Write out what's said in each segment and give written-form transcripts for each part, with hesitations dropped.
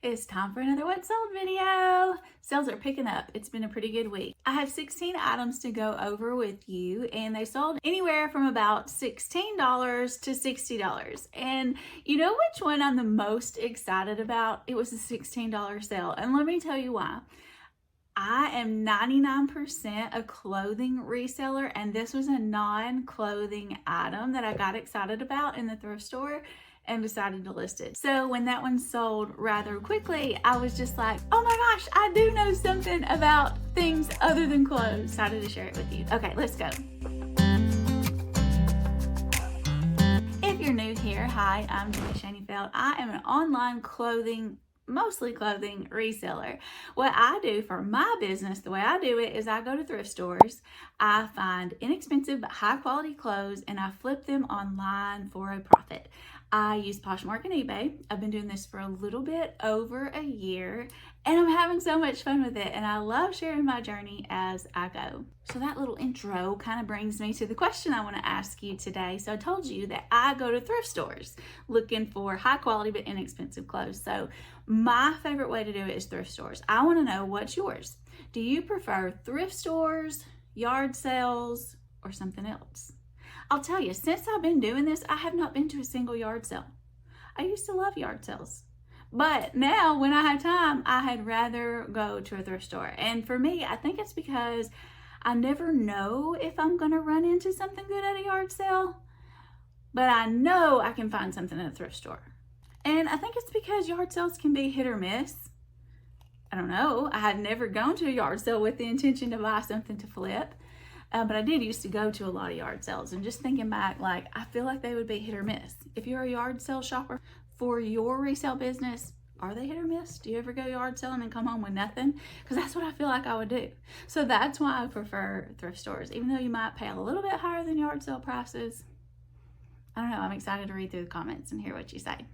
It's time for another What Sold video. Sales are picking up. It's been a pretty good week. I have 16 items to go over with you, and they sold anywhere from about $16 to $60. And you know which one I'm the most excited about? It was a $16 sale, and let me tell you why. I am 99% a clothing reseller, and this was a non-clothing item that I got excited about in the thrift store and decided to list it. So when that one sold rather quickly, I was just like, oh my gosh, I do know something about things other than clothes. Decided to share it with you. Okay, let's go. If you're new here, hi, I'm JENNYSHANEYFELT. I am an online mostly clothing reseller. What I do for my business, the way I do it is I go to thrift stores, I find inexpensive but high quality clothes, and I flip them online for a profit. I use Poshmark and eBay. I've been doing this for a little bit over a year, and I'm having so much fun with it, and I love sharing my journey as I go. So that little intro kind of brings me to the question I want to ask you today. So I told you that I go to thrift stores looking for high quality but inexpensive clothes. So my favorite way to do it is thrift stores. I want to know what's yours. Do you prefer thrift stores, yard sales, or something else? I'll tell you, since I've been doing this, I have not been to a single yard sale. I used to love yard sales, but now when I have time, I had rather go to a thrift store. And for me, I think it's because I never know if I'm going to run into something good at a yard sale, but I know I can find something at a thrift store. And I think it's because yard sales can be hit or miss. I don't know. I had never gone to a yard sale with the intention to buy something to flip. But I did used to go to a lot of yard sales, and just thinking back, like, I feel like they would be hit or miss. If you're a yard sale shopper for your resale business, are they hit or miss? Do you ever go yard selling and come home with nothing? Because that's what I feel like I would do. So that's why I prefer thrift stores, even though you might pay a little bit higher than yard sale prices. I don't know. I'm excited to read through the comments and hear what you say.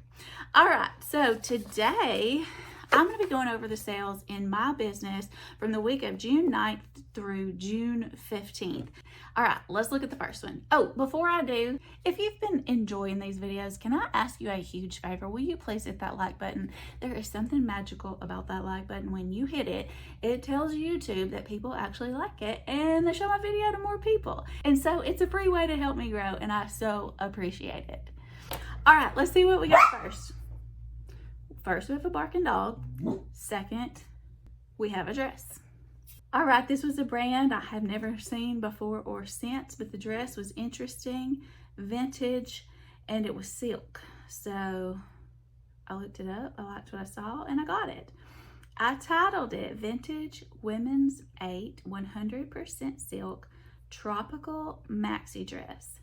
All right. So today I'm going to be going over the sales in my business from the week of June 9th through June 15th. All right, let's look at the first one. Oh, before I do, if you've been enjoying these videos, can I ask you a huge favor? Will you please hit that like button? There is something magical about that like button. When you hit it, it tells YouTube that people actually like it and they show my video to more people. And so it's a free way to help me grow, and I so appreciate it. All right, let's see what we got first. First, we have a barking dog. Second, we have a dress. All right, this was a brand I have never seen before or since, but the dress was interesting, vintage, and it was silk. So I looked it up, I liked what I saw, and I got it. I titled it Vintage Women's 8 100% Silk Tropical Maxi Dress.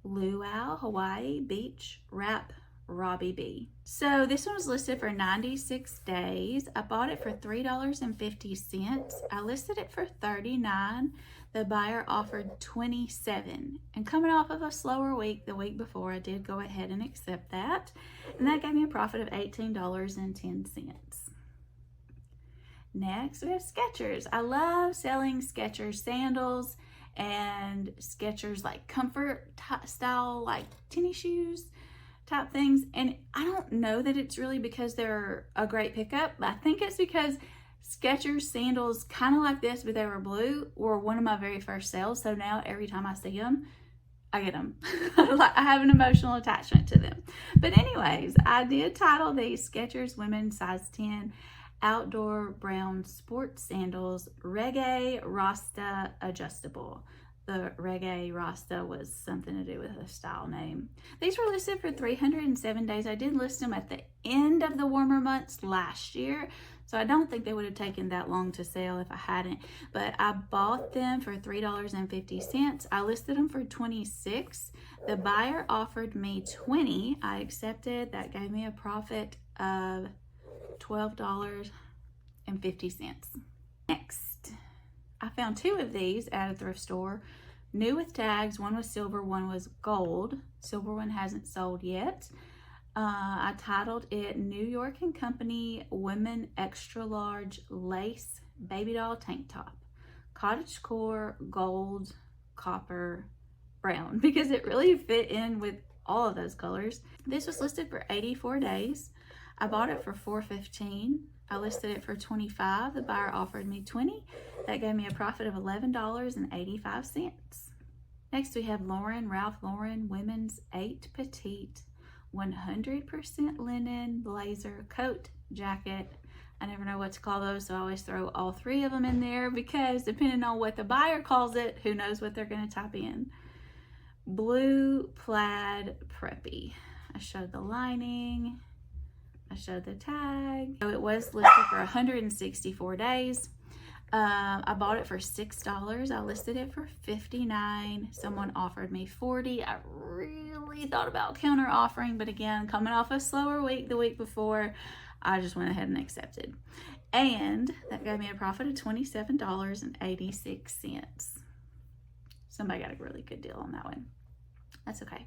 Luau, Hawaii Beach Wrap Robbie B. So this one was listed for 96 days. I bought it for $3.50. I listed it for $39. The buyer offered $27. And coming off of a slower week, the week before, I did go ahead and accept that. And that gave me a profit of $18.10. Next, we have Skechers. I love selling Skechers sandals and Skechers like comfort style, like tennis shoes type things. And I don't know that it's really because they're a great pickup, but I think it's because Skechers sandals kind of like this, but they were blue, were one of my very first sales. So now every time I see them, I get them. I have an emotional attachment to them. But anyways, I did title these Skechers Women's Size 10 Outdoor Brown Sports Sandals Reggae Rasta Adjustable. The Reggae Rasta was something to do with a style name. These were listed for 307 days. I did list them at the end of the warmer months last year, so I don't think they would have taken that long to sell if I hadn't. But I bought them for $3.50. I listed them for $26. The buyer offered me $20. I accepted. That gave me a profit of $12.50. Next, I found two of these at a thrift store, new with tags. One was silver, one was gold. Silver one hasn't sold yet. I titled it New York & Company Women Extra Large Lace Baby Doll Tank Top. Cottage core, gold, copper, brown, because it really fit in with all of those colors. This was listed for 84 days. I bought it for $4.15. I listed it for $25. The buyer offered me $20. That gave me a profit of $11.85. Next we have Ralph Lauren Women's 8 Petite 100% linen blazer coat jacket. I never know what to call those, so I always throw all three of them in there because depending on what the buyer calls it, who knows what they're going to type in. Blue plaid preppy. I showed the lining. I showed the tag. So it was listed for 164 days. I bought it for $6. I listed it for $59. Someone offered me $40. I really thought about counter offering, but again, coming off a slower week the week before, I just went ahead and accepted. And that gave me a profit of $27.86. Somebody got a really good deal on that one. That's okay.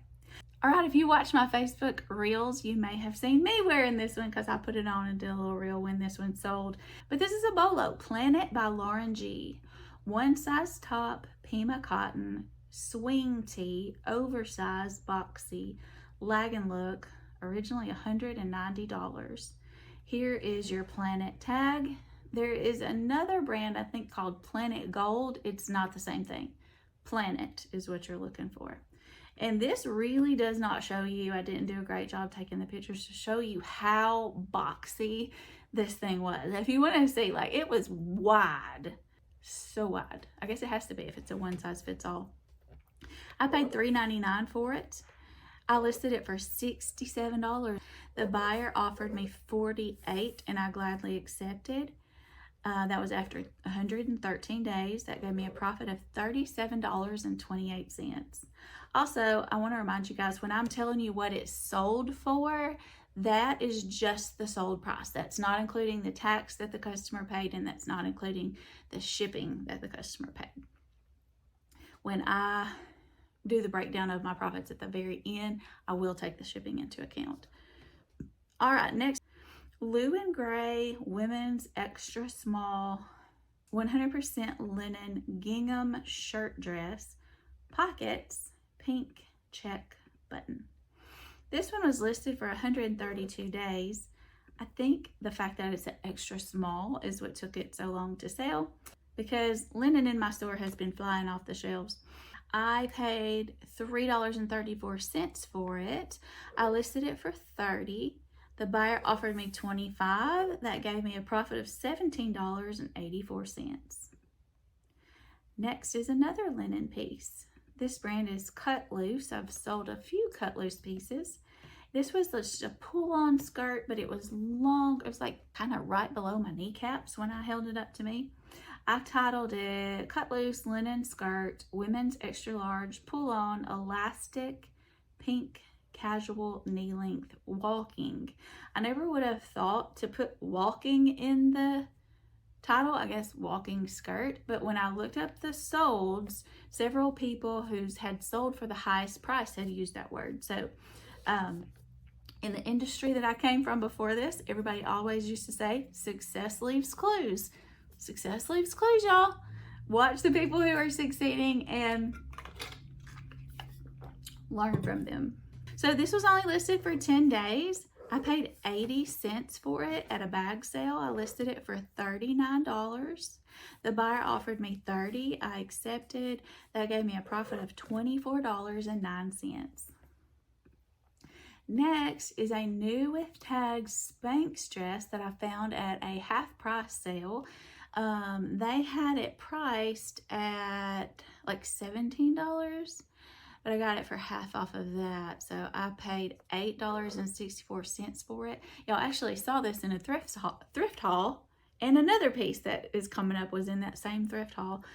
All right, if you watch my Facebook reels, you may have seen me wearing this one because I put it on and did a little reel when this one sold. But this is a bolo, Planet by Lauren G. One size top, Pima cotton, swing tee, oversized, boxy, lag and look, originally $190. Here is your Planet tag. There is another brand I think called Planet Gold. It's not the same thing. Planet is what you're looking for. And this really does not show you, I didn't do a great job taking the pictures to show you how boxy this thing was. If you want to see, like, it was wide, so wide. I guess it has to be if it's a one size fits all. I paid $3.99 for it. I listed it for $67. The buyer offered me $48 and I gladly accepted. That was after 113 days. That gave me a profit of $37.28. Also, I want to remind you guys, when I'm telling you what it sold for, that is just the sold price. That's not including the tax that the customer paid, and that's not including the shipping that the customer paid. When I do the breakdown of my profits at the very end, I will take the shipping into account. All right, next, Blue and Gray Women's Extra Small 100% linen gingham shirt dress, pockets, pink check button. This one was listed for 132 days. I think the fact that it's an extra small is what took it so long to sell, because linen in my store has been flying off the shelves. I paid $3.34 for it. I listed it for $30. The buyer offered me $25. That gave me a profit of $17.84. Next is another linen piece. This brand is Cut Loose. I've sold a few Cut Loose pieces. This was just a pull-on skirt, but it was long. It was like kind of right below my kneecaps when I held it up to me. I titled it Cut Loose Linen Skirt, Women's Extra Large, Pull-on, Elastic, Pink, Casual, Knee Length, Walking. I never would have thought to put walking in the title, I guess walking skirt, but when I looked up the solds, several people who had sold for the highest price had used that word. So in the industry that I came from before this, everybody always used to say success leaves clues. Success leaves clues, y'all. Watch the people who are succeeding and learn from them. So this was only listed for 10 days. I paid 80 cents for it at a bag sale. I listed it for $39. The buyer offered me $30. I accepted. That gave me a profit of $24.09. Next is a new with tags Spanx dress that I found at a half price sale. They had it priced at like $17. But I got it for half off of that. So I paid $8.64 for it. Y'all actually saw this in a thrift haul. And another piece that is coming up was in that same thrift haul.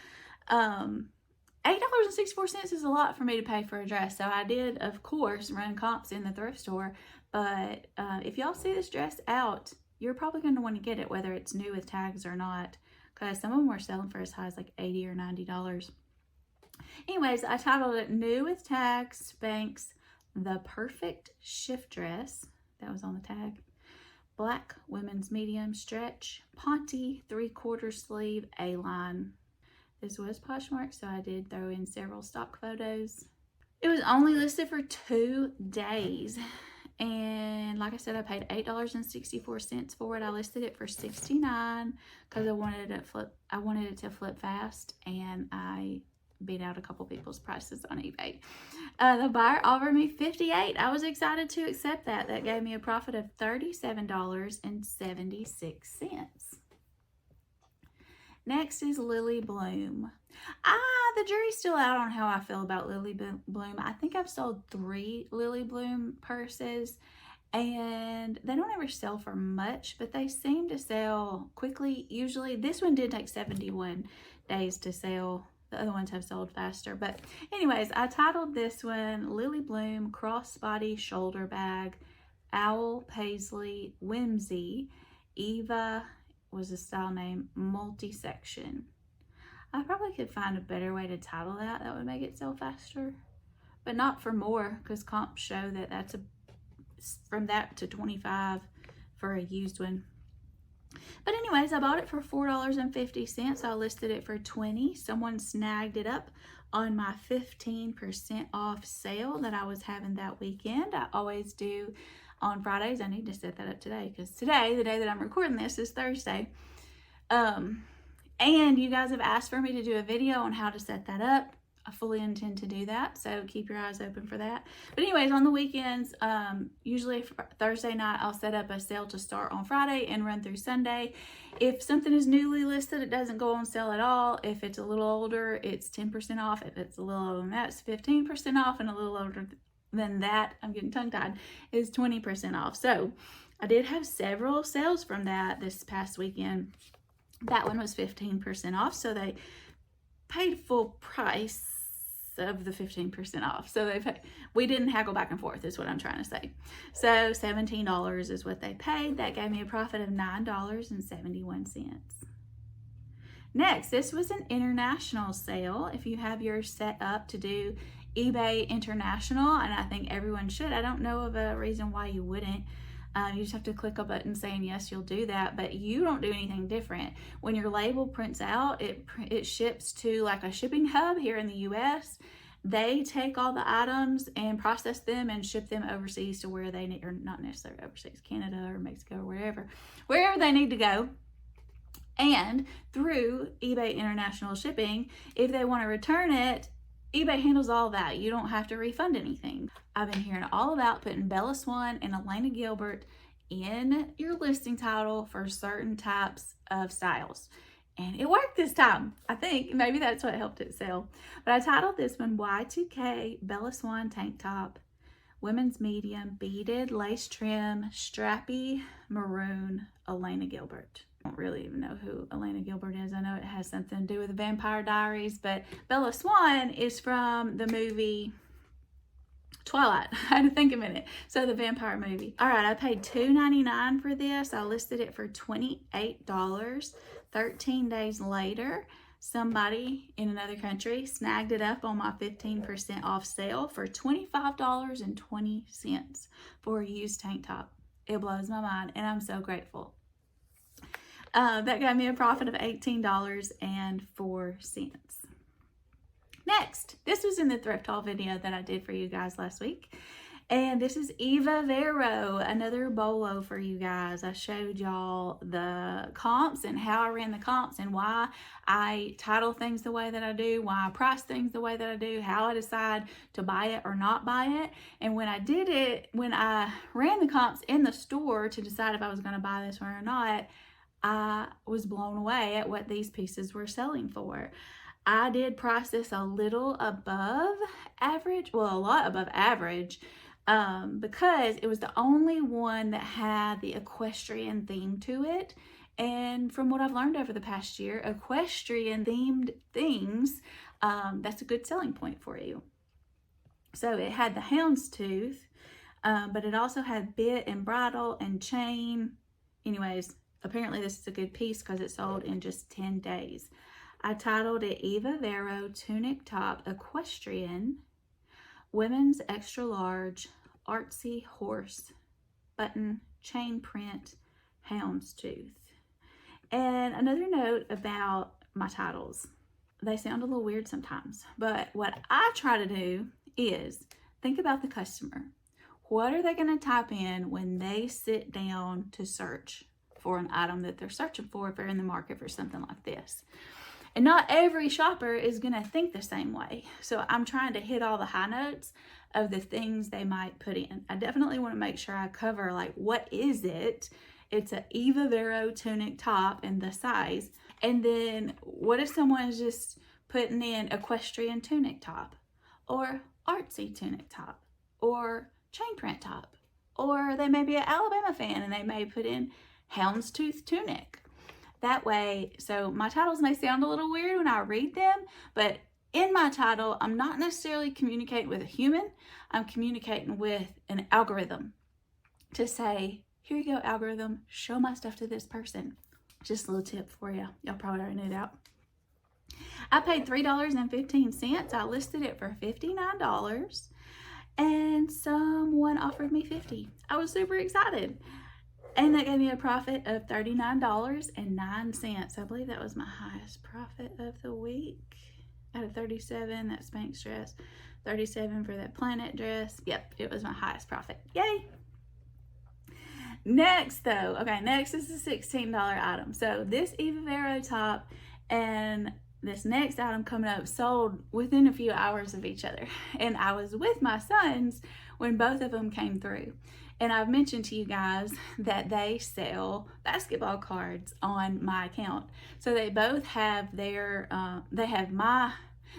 $8.64 is a lot for me to pay for a dress. So I did, of course, run comps in the thrift store. But if y'all see this dress out, you're probably going to want to get it, whether it's new with tags or not. Because some of them were selling for as high as like $80 or $90. Anyways, I titled it New with Tags, Spanx, The Perfect Shift Dress. That was on the tag. Black women's medium stretch, Ponte, 3/4 sleeve, A-line. This was Poshmark, so I did throw in several stock photos. It was only listed for 2 days. And like I said, I paid $8.64 for it. I listed it for $69 because I wanted it to flip fast, and I beat out a couple people's prices on eBay. The buyer offered me $58. I was excited to accept that. That gave me a profit of $37.76. Next is Lily Bloom. The jury's still out on how I feel about Lily Bloom. I think I've sold 3 Lily Bloom purses, and they don't ever sell for much, but they seem to sell quickly. Usually, this one did take 71 days to sell. The other ones have sold faster. But anyways, I titled this one Lily Bloom Crossbody Shoulder Bag, Owl Paisley Whimsy, Eva was the style name, multi-section. I probably could find a better way to title that would make it sell faster, but not for more, because comps show that that's from that to 25 for a used one. But anyways, I bought it for $4.50. I listed it for $20. Someone snagged it up on my 15% off sale that I was having that weekend. I always do on Fridays. I need to set that up today, because today, the day that I'm recording this, is Thursday. And you guys have asked for me to do a video on how to set that up. I fully intend to do that, so keep your eyes open for that. But anyways, on the weekends, usually Thursday night, I'll set up a sale to start on Friday and run through Sunday. If something is newly listed, it doesn't go on sale at all. If it's a little older, it's 10% off. If it's a little older than that, it's 15% off. And a little older than that, I'm getting tongue-tied, is 20% off. So I did have several sales from that this past weekend. That one was 15% off, so they paid full price of the 15% off. So we didn't haggle back and forth, is what I'm trying to say. So $17 is what they paid. That gave me a profit of $9.71. Next, this was an international sale. If you have yours set up to do eBay International, and I think everyone should. I don't know of a reason why you wouldn't. You just have to click a button saying yes, you'll do that, but you don't do anything different. When your label prints out, it ships to like a shipping hub here in the US. They take all the items and process them and ship them overseas to where they need, or not necessarily overseas, Canada or Mexico or wherever they need to go. And through eBay International Shipping, if they want to return it, eBay handles all that. You don't have to refund anything. I've been hearing all about putting Bella Swan and Elena Gilbert in your listing title for certain types of styles. And it worked this time. I think maybe that's what helped it sell. But I titled this one Y2K Bella Swan Tank Top, Women's Medium, Beaded, Lace Trim, Strappy, Maroon, Elena Gilbert. I don't really even know who Elena Gilbert is. I know it has something to do with the Vampire Diaries, but Bella Swan is from the movie Twilight. I had to think a minute. So the vampire movie. All right, I paid $2.99 for this. I listed it for $28. 13 days later, somebody in another country snagged it up on my 15% off sale for $25.20 for a used tank top. It blows my mind, and I'm so grateful. That got me a profit of $18.04. Next, this was in the thrift haul video that I did for you guys last week. And this is Eva Vero, another bolo for you guys. I showed y'all the comps and how I ran the comps and why I title things the way that I do, why I price things the way that I do, how I decide to buy it or not buy it. And when I did it, when I ran the comps in the store to decide if I was going to buy this one or not, I was blown away at what these pieces were selling for. I did price this a little above average, well, a lot above average, because it was the only one that had the equestrian theme to it. And from what I've learned over the past year, equestrian themed things, that's a good selling point for you. So it had the Hounds Tooth, but it also had bit and bridle and chain. Anyways, apparently this is a good piece because it sold in just 10 days. I titled it Eva Vero Tunic Top Equestrian, Women's Extra Large, Artsy Horse, Button, Chain Print, Hounds Tooth. And another note about my titles. They sound a little weird sometimes, but what I try to do is think about the customer. What are they going to type in when they sit down to search for an item that they're searching for if they're in the market for something like this? And not every shopper is going to think the same way. So I'm trying to hit all the high notes of the things they might put in. I definitely want to make sure I cover, like, what is it? It's a Eva Vero tunic top and the size. And then what if someone's just putting in equestrian tunic top, or artsy tunic top, or chain print top, or they may be an Alabama fan and they may put in Hounds Tooth tunic. That way, so my titles may sound a little weird when I read them, but in my title, I'm not necessarily communicating with a human. I'm communicating with an algorithm to say, here you go, algorithm, show my stuff to this person. Just a little tip for you. Y'all probably already knew that. I paid $3.15. I listed it for $59 and someone offered me $50. I was super excited. And that gave me a profit of $39.09. I believe that was my highest profit of the week. Out of 37, that Spanx dress, 37 for that Planet dress. Yep, it was my highest profit. Yay! Next though, okay, next is the $16 item. So this Eva Vero top and this next item coming up sold within a few hours of each other. And I was with my sons when both of them came through. And I've mentioned to you guys that they sell basketball cards on my account. So they both have their, they have the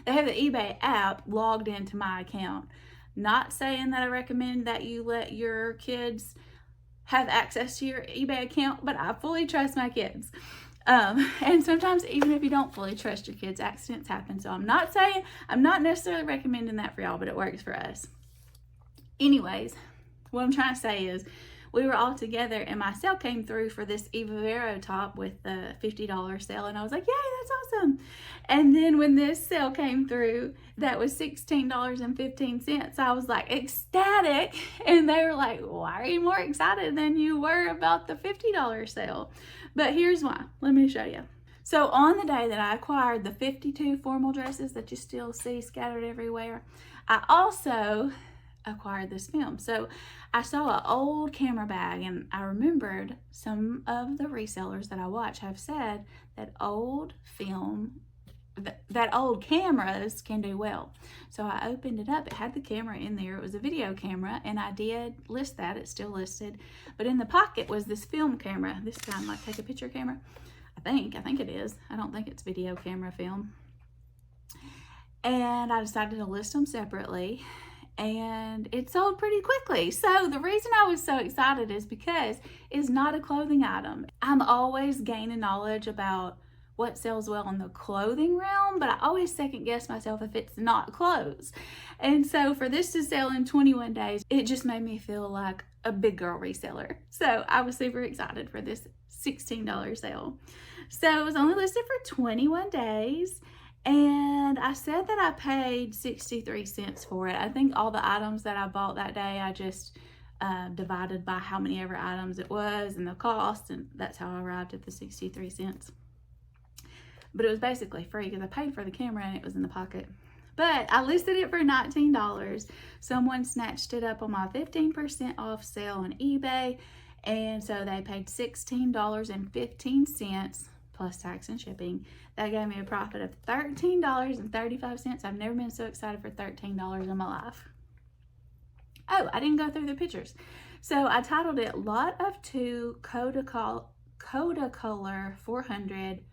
eBay app logged into my account. Not saying that I recommend that you let your kids have access to your eBay account, but I fully trust my kids. And sometimes even if you don't fully trust your kids, accidents happen. So I'm not necessarily recommending that for y'all, but it works for us. Anyways, what I'm trying to say is we were all together and my sale came through for this Eva Vero top with the $50 sale. And I was like, yay, that's awesome. And then when this sale came through, that was $16.15. I was like ecstatic. And they were like, why are you more excited than you were about the $50 sale? But here's why. Let me show you. So on the day that I acquired the 52 formal dresses that you still see scattered everywhere, I also acquired this film. So I saw an old camera bag and I remembered some of the resellers that I watch have said that old film, that old cameras can do well. So I opened it up. It had the camera in there. It was a video camera and I did list that. It's still listed. But in the pocket was this film camera. This kind, like take a picture camera. I think it is. I don't think it's video camera film. And I decided to list them separately. And it sold pretty quickly. So the reason I was so excited is because it's not a clothing item. I'm always gaining knowledge about what sells well in the clothing realm, but I always second guess myself if it's not clothes. And so for this to sell in 21 days, it just made me feel like a big girl reseller. So I was super excited for this $16 sale. So it was only listed for 21 days. And I said that I paid 63 cents for it. I think all the items that I bought that day, I just divided by how many ever items it was and the cost, and that's how I arrived at the 63 cents. But it was basically free because I paid for the camera and it was in the pocket. But I listed it for $19. Someone snatched it up on my 15% off sale on eBay, and so they paid $16.15 plus tax and shipping. That gave me a profit of $13.35. I've never been so excited for $13 in my life. Oh, I didn't go through the pictures. So I titled it Lot of 2 Kodacolor 400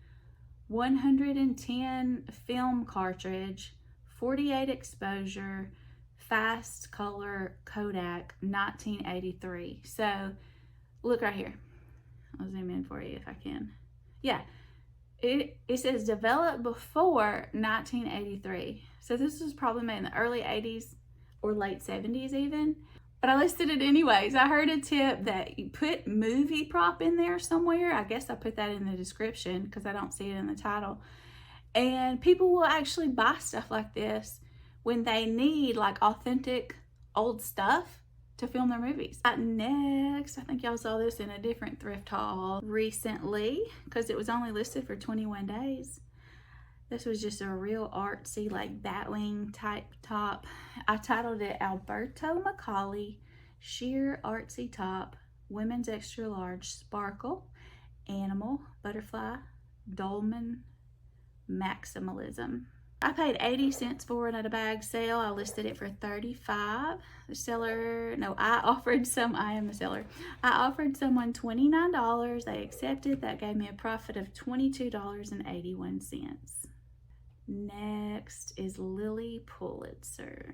110 film cartridge, 48 exposure, fast color Kodak 1983. So look right here. I'll zoom in for you if I can. Yeah. It says developed before 1983. So this was probably made in the early 80s or late 70s even. But I listed it anyways. I heard a tip that you put movie prop in there somewhere. I guess I put that in the description because I don't see it in the title. And people will actually buy stuff like this when they need like authentic old stuff to film their movies. Next, I think y'all saw this in a different thrift haul recently because it was only listed for 21 days. This was just a real artsy like Batwing type top. I titled it Alberto Macaulay sheer artsy top, women's extra large, sparkle, animal, butterfly, dolman, maximalism. I paid 80 cents for it at a bag sale. I listed it for 35. The seller, no, I am the seller. I offered someone $29. They accepted. That gave me a profit of $22.81. Next is Lily Pulitzer.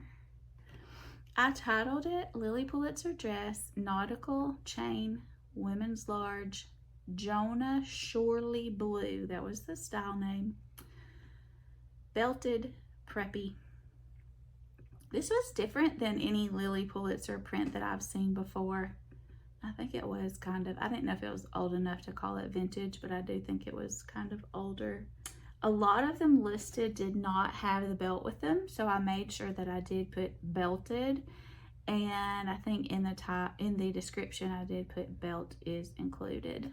I titled it Lily Pulitzer Dress, Nautical Chain, Women's Large, Jonah Shorely Blue. That was the style name. Belted, preppy. This was different than any Lily Pulitzer print that I've seen before. I think it was kind of, I didn't know if it was old enough to call it vintage, but I do think it was kind of older. A lot of them listed did not have the belt with them, so I made sure that I did put belted, and I think in the description I did put belt is included.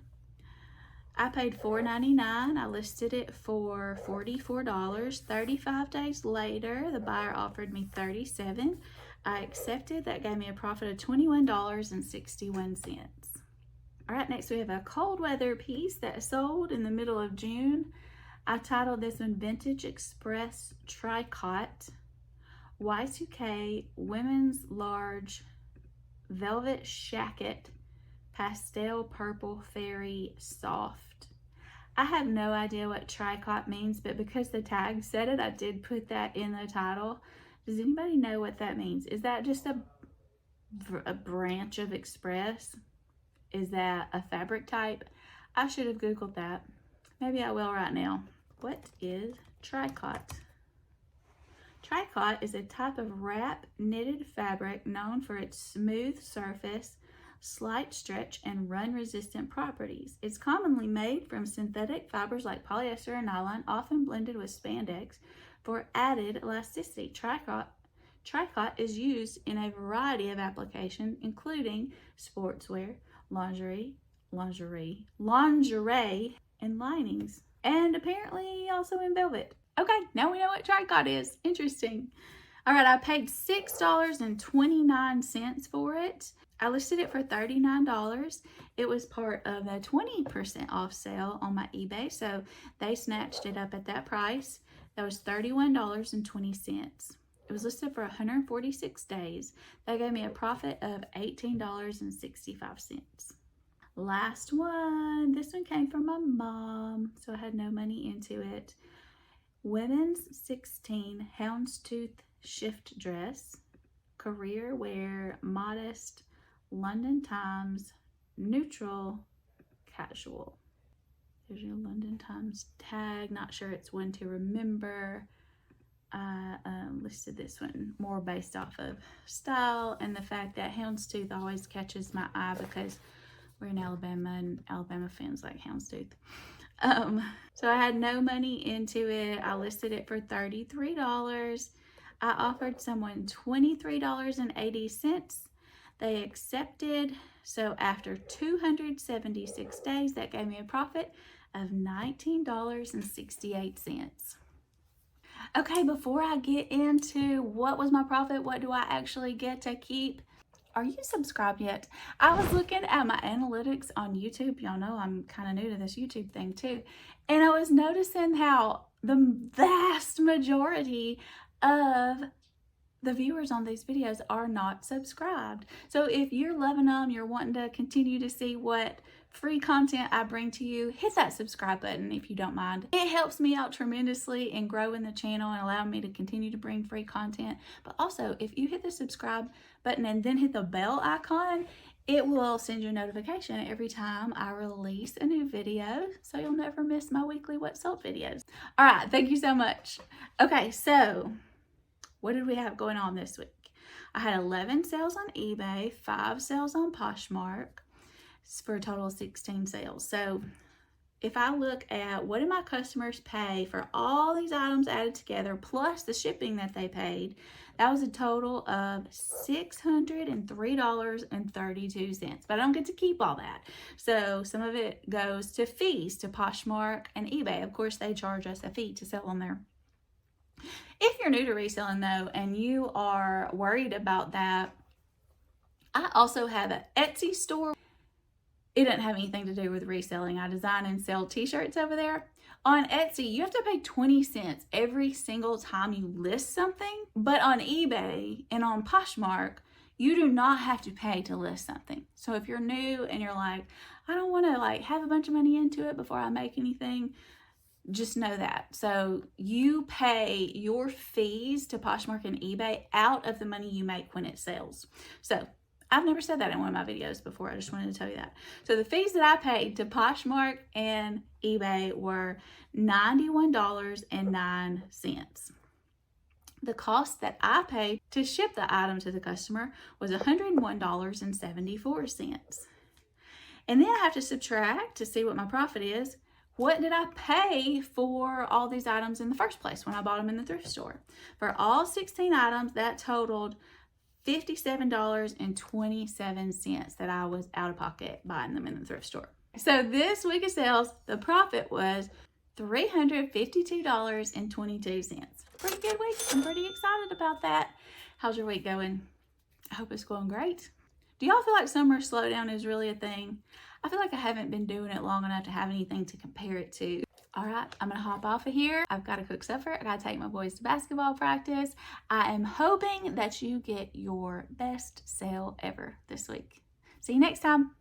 I paid $4.99. I listed it for $44. 35 days later, the buyer offered me $37. I accepted. That gave me a profit of $21.61. All right, next we have a cold weather piece that sold in the middle of June. I titled this one Vintage Express Tricot, Y2K Women's Large Velvet Shacket, Pastel Purple Fairy Soft. I have no idea what tricot means, but because the tag said it, I did put that in the title. Does anybody know what that means? Is that just a branch of Express? Is that a fabric type? I should have Googled that. Maybe I will right now. What is tricot? Tricot is a type of wrap knitted fabric known for its smooth surface, slight stretch, and run-resistant properties. It's commonly made from synthetic fibers like polyester and nylon, often blended with spandex for added elasticity. Tricot is used in a variety of applications, including sportswear, lingerie, and linings, and apparently also in velvet. Okay, now we know what tricot is. Interesting. All right, I paid $6.29 for it. I listed it for $39. It was part of a 20% off sale on my eBay, so they snatched it up at that price. That was $31.20. It was listed for 146 days. That gave me a profit of $18.65. Last one. This one came from my mom, so I had no money into it. Women's 16 Hounds Tooth shift dress, career wear, modest, London Times, neutral, casual. There's your London Times tag. Not sure it's one to remember. I listed this one more based off of style and the fact that Houndstooth always catches my eye because we're in Alabama and Alabama fans like Houndstooth. So I had no money into it. I listed it for $33. I offered someone $23.80. They accepted. So after 276 days, that gave me a profit of $19.68. Okay, before I get into what was my profit, what do I actually get to keep? Are you subscribed yet? I was looking at my analytics on YouTube. Y'all know I'm kind of new to this YouTube thing too. And I was noticing how the vast majority of the viewers on these videos are not subscribed. So if you're loving them, you're wanting to continue to see what free content I bring to you, hit that subscribe button if you don't mind. It helps me out tremendously in growing the channel and allowing me to continue to bring free content. But also, if you hit the subscribe button and then hit the bell icon, it will send you a notification every time I release a new video, so you'll never miss my weekly What Sold videos. All right, thank you so much. Okay, so what did we have going on this week? I had 11 sales on eBay, 5 sales on Poshmark, for a total of 16 sales. So if I look at what did my customers pay for all these items added together, plus the shipping that they paid, that was a total of $603.32. But I don't get to keep all that. So some of it goes to fees to Poshmark and eBay. Of course, they charge us a fee to sell on there. If you're new to reselling though, and you are worried about that, I also have an Etsy store. It doesn't have anything to do with reselling. I design and sell t-shirts over there. On Etsy, you have to pay 20 cents every single time you list something. But on eBay and on Poshmark, you do not have to pay to list something. So if you're new and you're like, I don't want to like have a bunch of money into it before I make anything, just know that. So you pay your fees to Poshmark and eBay out of the money you make when it sells. So I've never said that in one of my videos before. I just wanted to tell you that. So the fees that I paid to Poshmark and eBay were $91.09. The cost that I paid to ship the item to the customer was $101.74. And then I have to subtract to see what my profit is. What did I pay for all these items in the first place when I bought them in the thrift store? For all 16 items, that totaled $57.27 that I was out of pocket buying them in the thrift store. So this week of sales, the profit was $352.22. Pretty good week. I'm pretty excited about that. How's your week going? I hope it's going great. Do y'all feel like summer slowdown is really a thing? I feel like I haven't been doing it long enough to have anything to compare it to. All right, I'm gonna hop off of here. I've got to cook supper. I gotta take my boys to basketball practice. I am hoping that you get your best sale ever this week. See you next time.